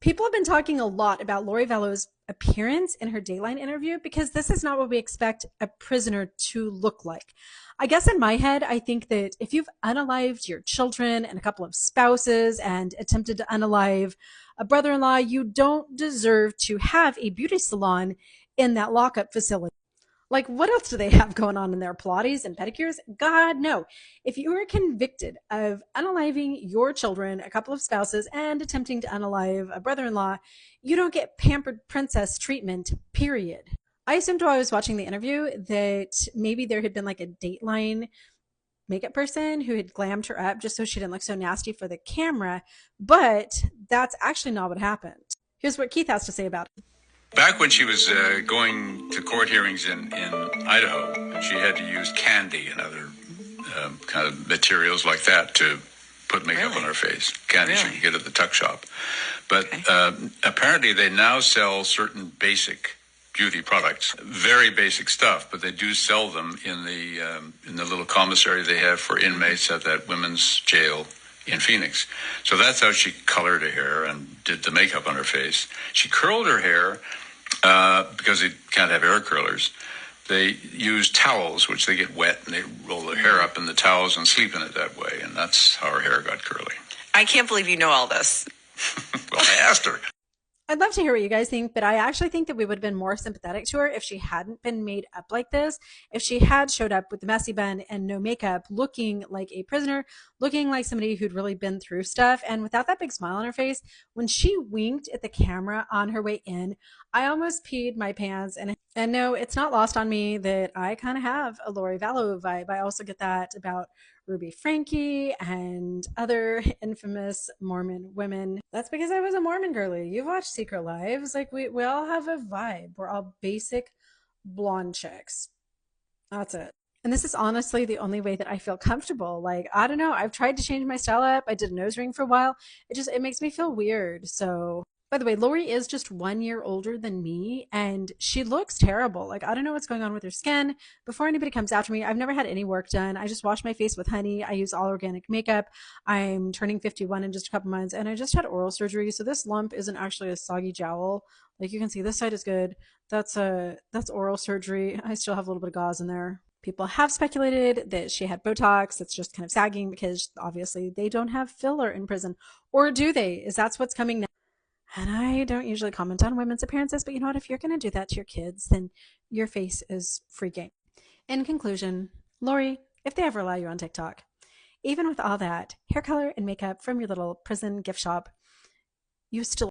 People have been talking a lot about Lori Vallow's appearance in her Dateline interview because this is not what we expect a prisoner to look like. I guess in my head, I think that if you've unalived your children and a couple of spouses and attempted to unalive a brother in law, you don't deserve to have a beauty salon in that lockup facility. Like, what else do they have going on in there? Pilates and pedicures? God, no. If you are convicted of unaliving your children, a couple of spouses, and attempting to unalive a brother in law, you don't get pampered princess treatment, period. I assumed while I was watching the interview that maybe there had been like a Dateline makeup person who had glammed her up just so she didn't look so nasty for the camera, but that's actually not what happened. Here's what Keith has to say about it. Back when she was going to court hearings in Idaho, she had to use candy and other kind of materials like that to put makeup on her face. Candy she could get at the tuck shop. But apparently they now sell certain basic beauty products, very basic stuff, but they do sell them in the little commissary they have for inmates at that women's jail in Phoenix. So that's how she colored her hair and did the makeup on her face. She curled her hair because they can't have hair curlers. They use towels, which they get wet, and they roll their hair up in the towels and sleep in it that way. And that's how her hair got curly. I can't believe you know all this. Well, I asked her. I'd love to hear what you guys think, but I actually think that we would have been more sympathetic to her if she hadn't been made up like this. If she had showed up with the messy bun and no makeup, looking like a prisoner, looking like somebody who'd really been through stuff, and without that big smile on her face. When she winked at the camera on her way in, I almost peed my pants. And no, it's not lost on me that I kind of have a Lori Vallow vibe. I also get that about Ruby Franke and other infamous Mormon women. That's because I was a Mormon girly. You've watched Secret Lives. Like, we all have a vibe. We're all basic blonde chicks. That's it. And this is honestly the only way that I feel comfortable. Like, I don't know. I've tried to change my style up. I did a nose ring for a while. It makes me feel weird. So, by the way, Lori is just 1 year older than me, and she looks terrible. Like, I don't know what's going on with her skin. Before anybody comes after me, I've never had any work done. I just wash my face with honey. I use all organic makeup. I'm turning 51 in just a couple months, and I just had oral surgery. So this lump isn't actually a soggy jowl. Like, you can see this side is good. That's oral surgery. I still have a little bit of gauze in there. People have speculated that she had Botox that's just kind of sagging because obviously they don't have filler in prison. Or do they? Is that's what's coming now? And I don't usually comment on women's appearances, but you know what? If you're going to do that to your kids, then your face is free game. In conclusion, Lori, if they ever allow you on TikTok, even with all that hair color and makeup from your little prison gift shop, you still